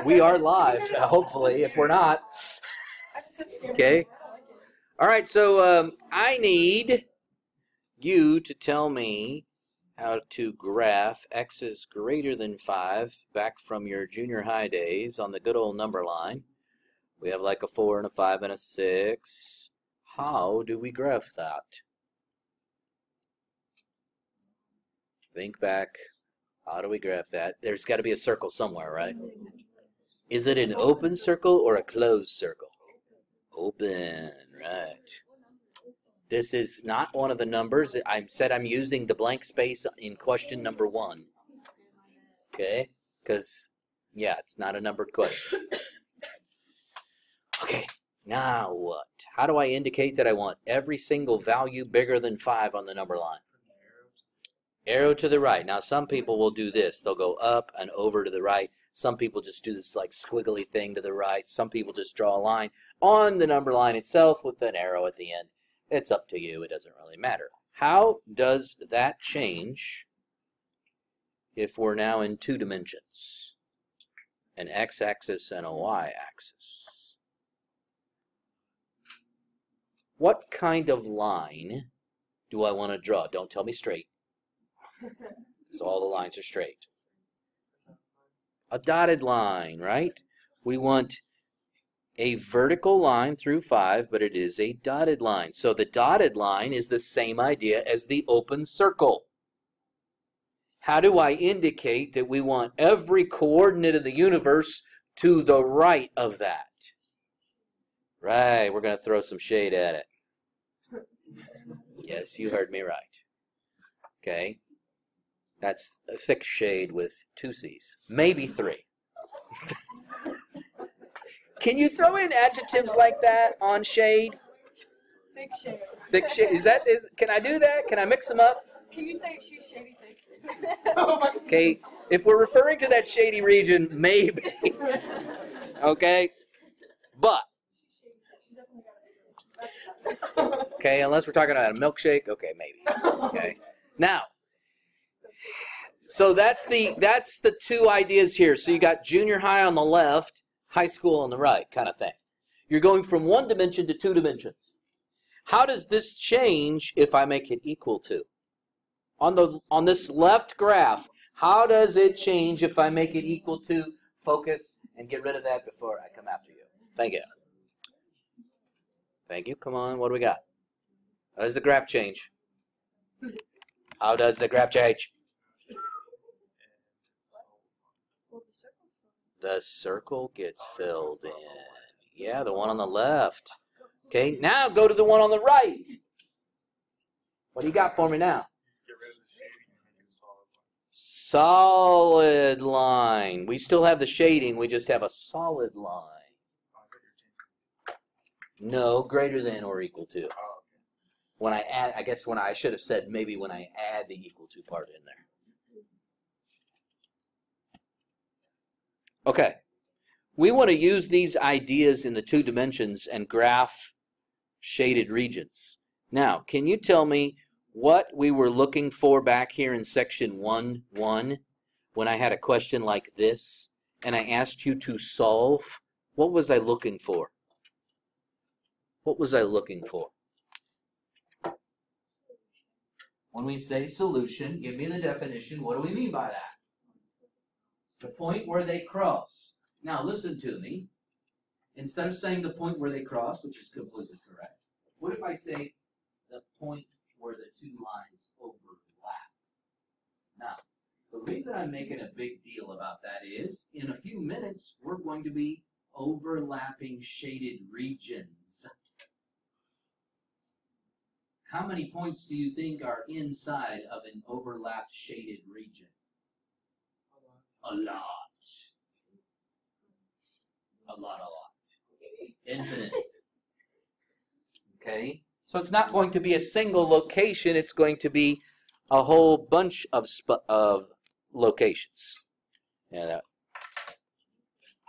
We are live, hopefully. If we're not. Okay. All right, so I need you to tell me how to graph x is greater than 5 back from your junior high days on the good old number line. We have like a 4 and a 5 and a 6. How do we graph that? Think back. How do we graph that? There's got to be a circle somewhere, right? Is it an open circle or a closed circle? Open, right. This is not one of the numbers. I said I'm using the blank space in question number 1. Okay? Because, yeah, it's not a numbered question. Okay, now what? How do I indicate that I want every single value bigger than 5 on the number line? Arrow to the right. Now, some people will do this. They'll go up and over to the right. Some people just do this like squiggly thing to the right. Some people just draw a line on the number line itself with an arrow at the end. It's up to you. It doesn't really matter. How does that change if we're now in 2 dimensions? An x-axis and a y-axis. What kind of line do I want to draw? Don't tell me straight. So all the lines are straight. A dotted line, right? We want a vertical line through 5, but it is a dotted line. So the dotted line is the same idea as the open circle. How do I indicate that we want every coordinate of the universe to the right of that? Right, we're going to throw some shade at it. Yes, you heard me right. Okay. That's a thick shade with 2 C's. Maybe 3. Can you throw in adjectives like that on shade? Thick shade. Thick shade. Can I do that? Can I mix them up? Can you say she's shady thick? Okay. If we're referring to that shady region, maybe. Okay. But. Okay, unless we're talking about a milkshake. Okay, maybe. Okay. Now. So that's the 2 ideas here. So you got junior high on the left, high school on the right, kind of thing. You're going from 1 dimension to 2 dimensions. How does this change if I make it equal to? On this left graph, how does it change if I make it equal to? Focus and get rid of that before I come after you. Thank you. Thank you. Come on, what do we got? How does the graph change? How does the graph change? The circle gets filled in. Yeah, the one on the left. Okay, now go to the one on the right. What do you got for me now? Solid line. We still have the shading. We just have a solid line. No, greater than or equal to. When I add, I guess when I should have said maybe when I add the equal to part in there. Okay, we want to use these ideas in the 2 dimensions and graph shaded regions. Now, can you tell me what we were looking for back here in section 1.1 when I had a question like this and I asked you to solve? What was I looking for? What was I looking for? When we say solution, give me the definition. What do we mean by that? The point where they cross. Now listen to me. Instead of saying the point where they cross, which is completely correct, what if I say the point where the 2 lines overlap? Now, the reason I'm making a big deal about that is, in a few minutes, we're going to be overlapping shaded regions. How many points do you think are inside of an overlapped shaded region? A lot. A lot. Infinite. Okay? So it's not going to be a single location. It's going to be a whole bunch of locations. Yeah.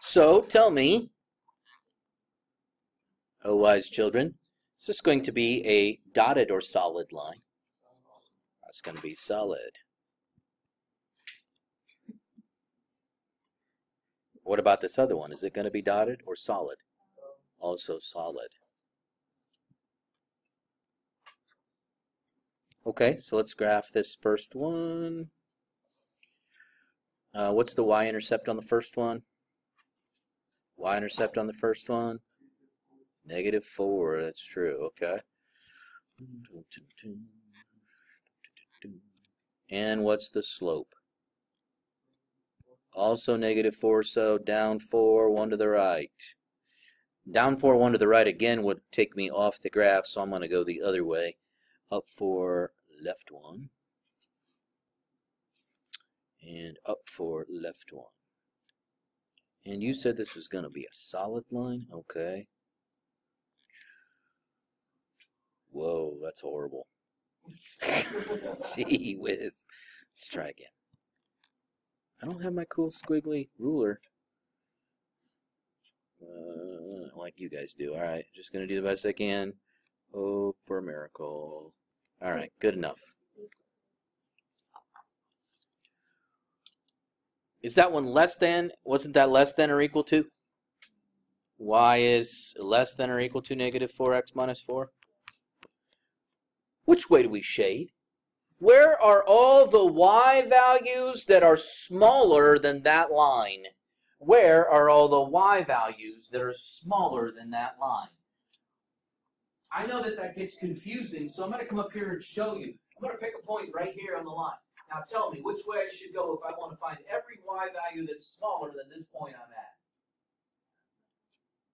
So tell me, oh wise children, is this going to be a dotted or solid line? That's going to be solid. What about this other one? Is it going to be dotted or solid? Also solid. Okay, so let's graph this first one. What's the y-intercept on the first one? Y-intercept on the first one? -4, that's true, okay. And what's the slope? Also -4, so down 4, 1 to the right. Down 4, 1 to the right again would take me off the graph, so I'm going to go the other way. Up 4, left 1. And up 4, left 1. And you said this was going to be a solid line? Okay. Whoa, that's horrible. Gee whiz. Let's try again. I don't have my cool squiggly ruler like you guys do. Alright, just going to do the best I can. Hope for a miracle. Alright, good enough. Is that one less than? Wasn't that less than or equal to? Y is less than or equal to -4x minus 4? Which way do we shade? Where are all the y values that are smaller than that line? Where are all the y values that are smaller than that line? I know that that gets confusing, so I'm going to come up here and show you. I'm going to pick a point right here on the line. Now tell me which way I should go if I want to find every y value that's smaller than this point I'm at.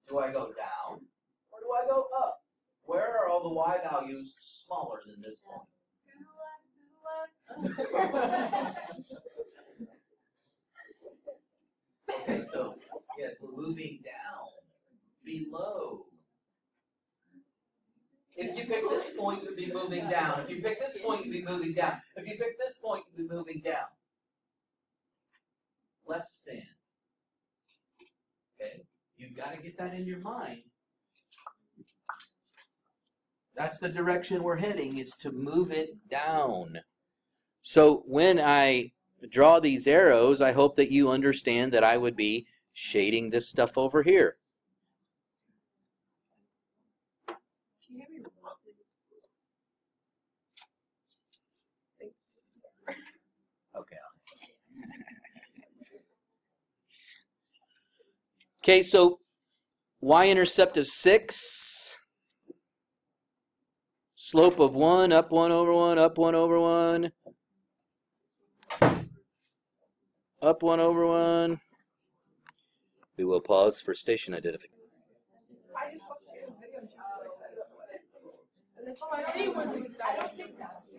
Do I go down or do I go up? Where are all the y values smaller than this point? To the left. Okay, so yes, we're moving down, below. If you pick this point, you'd be moving down. If you pick this point, you'd be moving down. If you pick this point, you'd be moving down. Less than. Okay, you've got to get that in your mind. That's the direction we're heading, is to move it down. So when I draw these arrows, I hope that you understand that I would be shading this stuff over here. Can you have me remote, please? Okay. Okay, so y-intercept of 6. Slope of 1, up 1 over 1, up 1 over 1. Up 1 over 1. We will pause for station identification. I just watched your video and she was so excited about what it is. And then anyone's excited. I don't think that's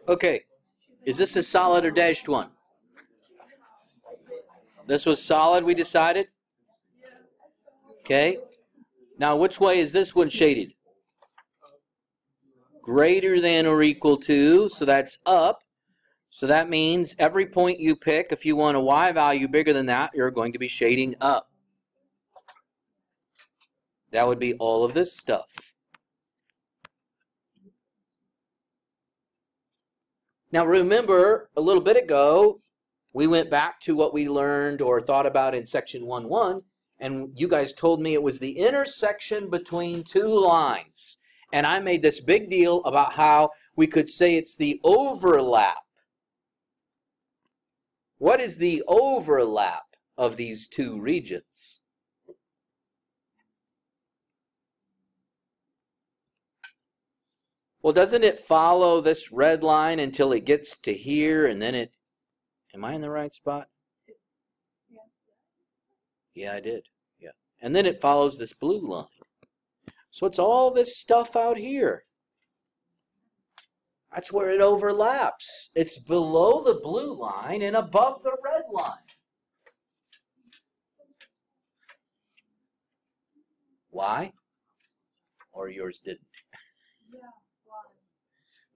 Okay, is this a solid or dashed one? This was solid, we decided? Okay. Now, which way is this one shaded? Greater than or equal to, so that's up. So that means every point you pick, if you want a y value bigger than that, you're going to be shading up. That would be all of this stuff. Now remember, a little bit ago, we went back to what we learned or thought about in section 1.1, and you guys told me it was the intersection between two lines. And I made this big deal about how we could say it's the overlap. What is the overlap of these two regions? Well, doesn't it follow this red line until it gets to here and then it... Am I in the right spot? Yeah, I did. Yeah. And then it follows this blue line. So it's all this stuff out here. That's where it overlaps. It's below the blue line and above the red line. Why? Or yours didn't?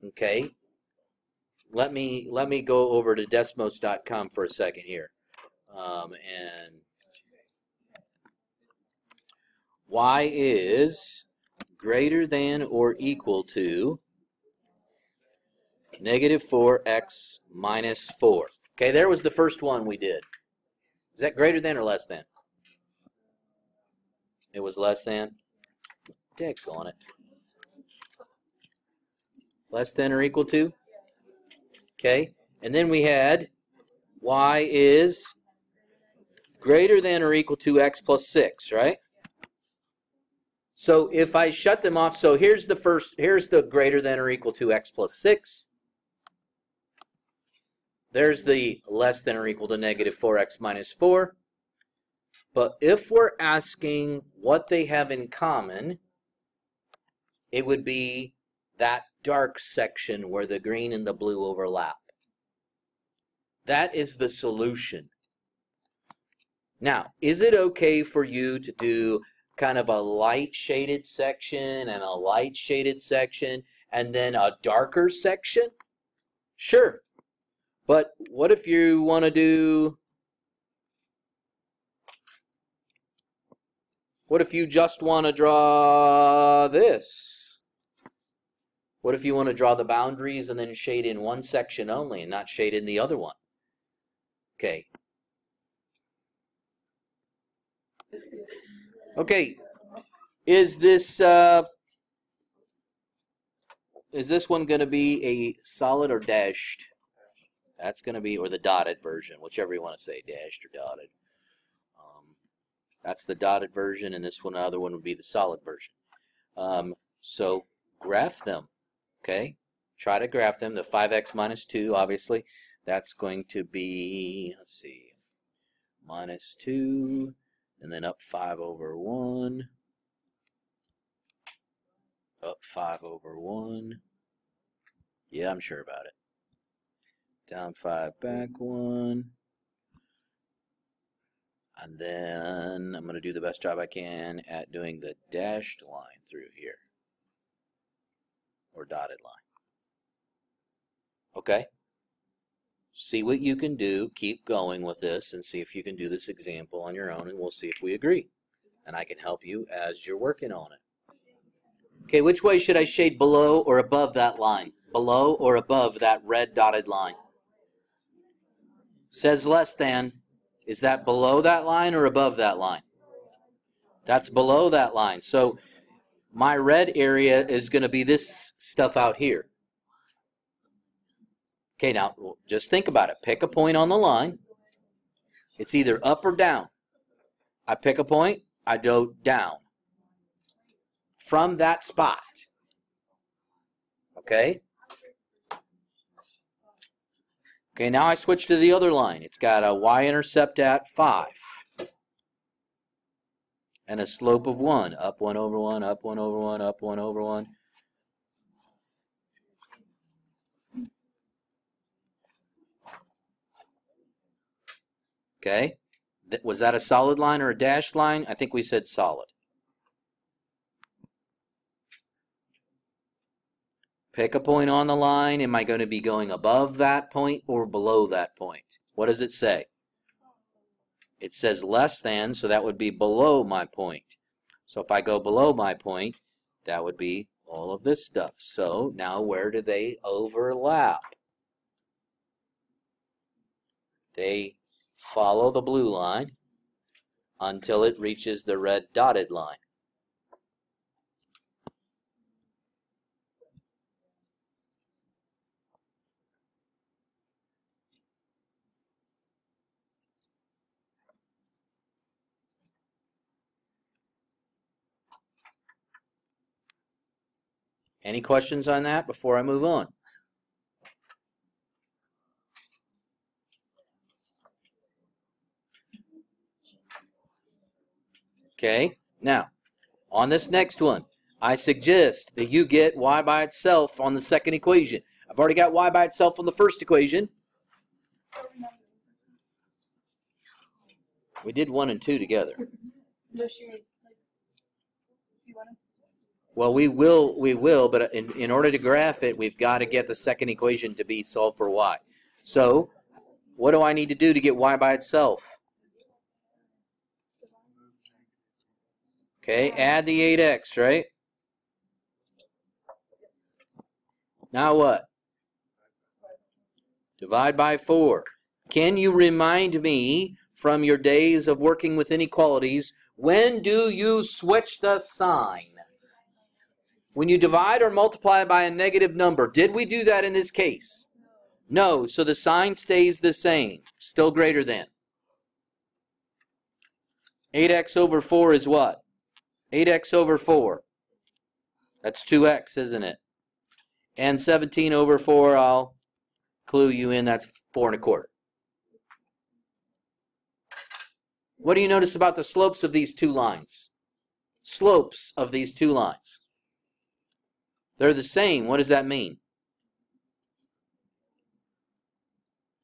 Okay. Let me go over to Desmos.com for a second here. And y is greater than or equal to -4x minus 4. Okay, there was the first one we did. Does Is that greater than or less than? It was less than. Dick on it. Less than or equal to? Okay. And then we had y is greater than or equal to x plus 6, right? So if I shut them off, so here's the greater than or equal to x plus 6. There's the less than or equal to negative 4x minus 4. But if we're asking what they have in common, it would be that dark section where the green and the blue overlap. That is the solution. Now, is it okay for you to do kind of a light shaded section and a light shaded section and then a darker section? Sure. But what if you want to do, what if you just want to draw this? What if you want to draw the boundaries and then shade in one section only and not shade in the other one? Okay. Okay. Is this one going to be a solid or dashed? That's going to be, or the dotted version, whichever you want to say, dashed or dotted. That's the dotted version, and this one, the other one would be the solid version. So graph them, okay? Try to graph them. The 5x minus 2, obviously, that's going to be, let's see, minus 2, and then up 5 over 1. Up 5 over 1. Yeah, I'm sure about it. Down 5, back 1. And then I'm going to do the best job I can at doing the dashed line through here. Or dotted line. Okay? See what you can do. Keep going with this and see if you can do this example on your own, and we'll see if we agree. And I can help you as you're working on it. Okay, which way should I shade below or above that line? Below or above that red dotted line? Says less than. Is that below that line or above that line? That's below that line. So my red area is going to be this stuff out here. Okay, now just think about it. Pick a point on the line. It's either up or down. I pick a point, I go down. From that spot. Okay? Okay, now I switch to the other line. It's got a y-intercept at 5. And a slope of 1. Up 1 over 1, up 1 over 1, up 1 over 1. Okay? Was that a solid line or a dashed line? I think we said solid. Pick a point on the line. Am I going to be going above that point or below that point? What does it say? It says less than, so that would be below my point. So if I go below my point, that would be all of this stuff. So now where do they overlap? They follow the blue line until it reaches the red dotted line. Any questions on that before I move on? Okay, now, on this next one, I suggest that you get y by itself on the second equation. I've already got y by itself on the first equation. We did 1 and 2 together. No, she was like, you want us? Well, we will, but in order to graph it, we've got to get the second equation to be solved for y. So, what do I need to do to get y by itself? Okay, add the 8x, right? Now what? Divide by 4. Can you remind me from your days of working with inequalities, when do you switch the sign? When you divide or multiply by a negative number. Did we do that in this case? No, so the sign stays the same, still greater than. 8x over 4 is what? 8x over 4. That's 2x, isn't it? And 17 over 4, I'll clue you in, that's 4 1/4. What do you notice about the slopes of these two lines? Slopes of these two lines. They're the same. What does that mean?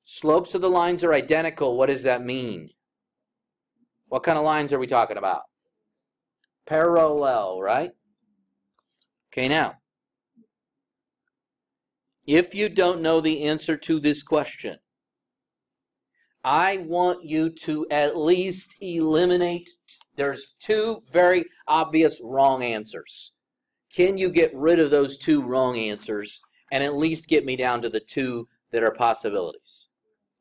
Slopes of the lines are identical. What does that mean? What kind of lines are we talking about? Parallel, right? Okay, now, if you don't know the answer to this question, I want you to at least eliminate, there's two very obvious wrong answers. Can you get rid of those two wrong answers and at least get me down to the two that are possibilities?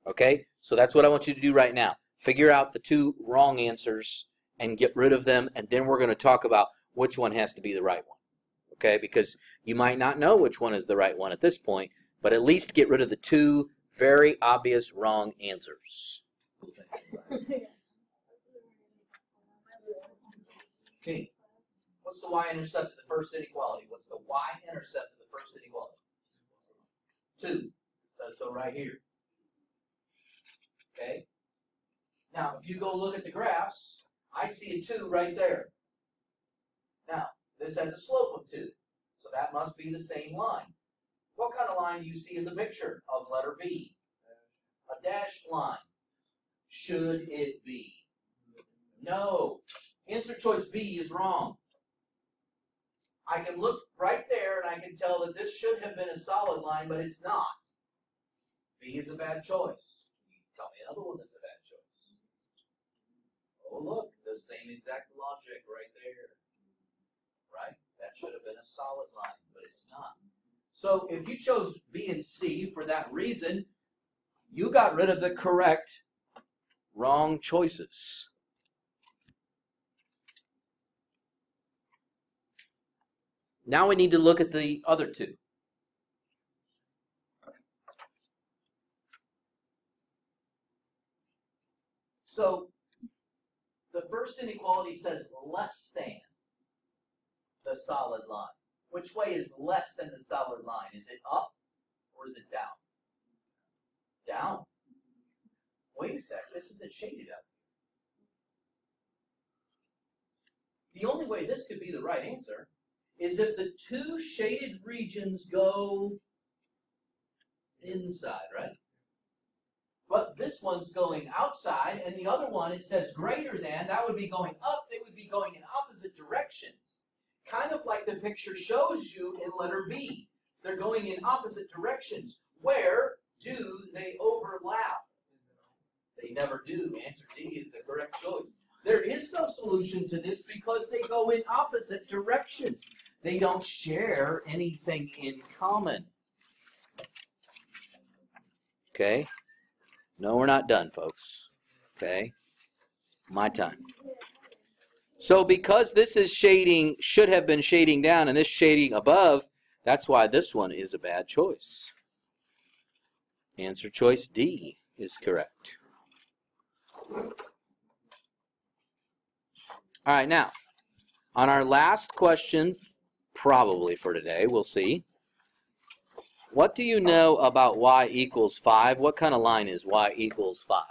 Okay, so that's what I want you to do right now. Figure out the two wrong answers and get rid of them, and then we're going to talk about which one has to be the right one. Okay, because you might not know which one is the right one at this point, but at least get rid of the two very obvious wrong answers. Okay, what's the y-intercept of the first inequality? What's the y-intercept of the first inequality? 2. Says so right here. Okay. Now, if you go look at the graphs, I see a 2 right there. Now, this has a slope of 2, so that must be the same line. What kind of line do you see in the picture of letter B? A dashed line. Should it be? No. Answer choice B is wrong. I can look right there and I can tell that this should have been a solid line, but it's not. B is a bad choice. Can you tell me another one that's a bad choice? Oh, look, the same exact logic right there. Right? That should have been a solid line, but it's not. So if you chose B and C for that reason, you got rid of the correct wrong choices. Now we need to look at the other two. So the first inequality says less than the solid line. Which way is less than the solid line? Is it up or is it down? Down. Wait a sec, this isn't shaded up. The only way this could be the right answer is if the two shaded regions go inside, right? But this one's going outside, and the other one, it says greater than, that would be going up, they would be going in opposite directions. Kind of like the picture shows you in letter B. They're going in opposite directions. Where do they overlap? They never do. Answer D is the correct choice. There is no solution to this because they go in opposite directions. They don't share anything in common. Okay? No, we're not done, folks. Okay? My time. So because this is shading, should have been shading down, and this shading above, that's why this one is a bad choice. Answer choice D is correct. All right, now, on our last question, probably for today, we'll see. What do you know about y equals 5? What kind of line is y equals 5?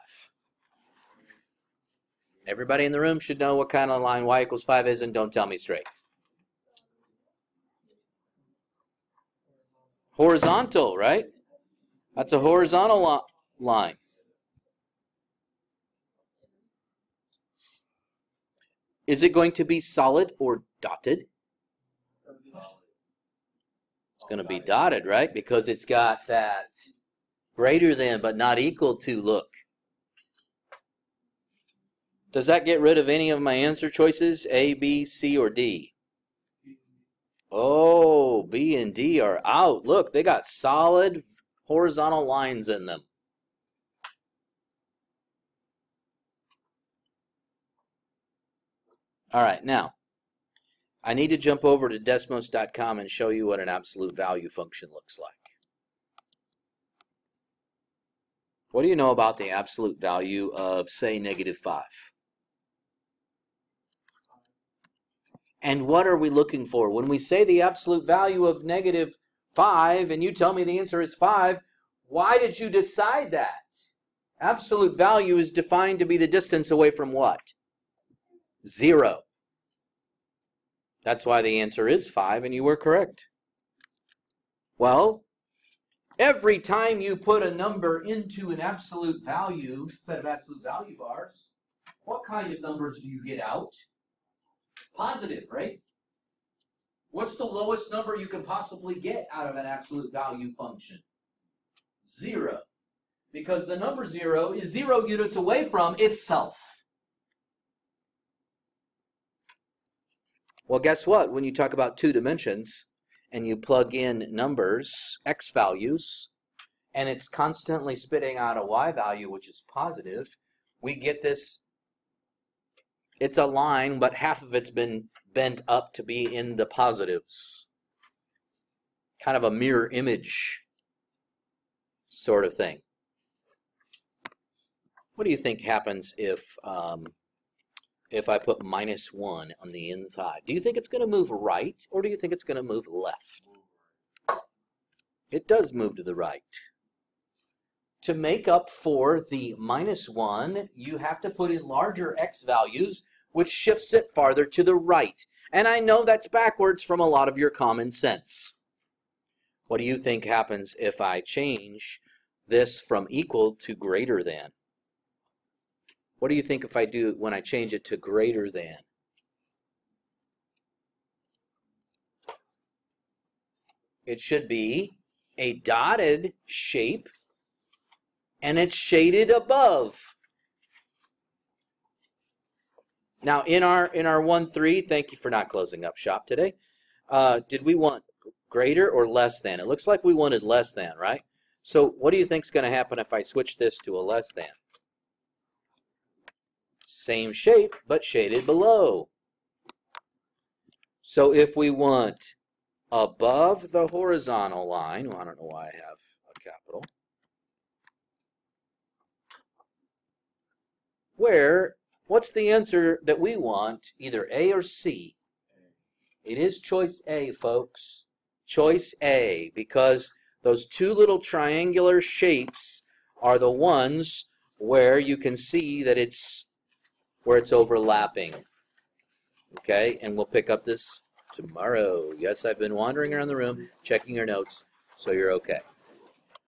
Everybody in the room should know what kind of line y equals 5 is, and don't tell me straight. Horizontal, right? That's a horizontal line. Is it going to be solid or dotted? It's going to be dotted, right? Because it's got that greater than but not equal to look. Does that get rid of any of my answer choices? A, B, C, or D? Oh, B and D are out. Look, they got solid horizontal lines in them. All right, now, I need to jump over to Desmos.com and show you what an absolute value function looks like. What do you know about the absolute value of, say, -5? And what are we looking for? When we say the absolute value of -5 and you tell me the answer is 5, why did you decide that? Absolute value is defined to be the distance away from what? 0. That's why the answer is 5, and you were correct. Well, every time you put a number into an absolute value, set of absolute value bars, what kind of numbers do you get out? Positive, right? What's the lowest number you can possibly get out of an absolute value function? 0. Because the number 0 is 0 units away from itself. Well, guess what? When you talk about 2 dimensions and you plug in numbers, x values, and it's constantly spitting out a y value, which is positive, we get this. It's a line, but half of it's been bent up to be in the positives. Kind of a mirror image sort of thing. What do you think happens if I put -1 on the inside? Do you think it's going to move right, or do you think it's going to move left? It does move to the right. To make up for the -1, you have to put in larger x values, which shifts it farther to the right. And I know that's backwards from a lot of your common sense. What do you think happens if I change this from equal to greater than? What do you think if I do when I change it to greater than? It should be a dotted shape, and it's shaded above. Now, in our 1-3, thank you for not closing up shop today. Did we want greater or less than? It looks like we wanted less than, right? So what do you think is going to happen if I switch this to a less than? Same shape, but shaded below. So if we want above the horizontal line, well, I don't know why I have a capital, what's the answer that we want, either A or C? It is choice A, folks. Choice A, because those 2 little triangular shapes are the ones where you can see that it's where it's overlapping. Okay, and we'll pick up this tomorrow. Yes, I've been wandering around the room, checking your notes, so you're okay.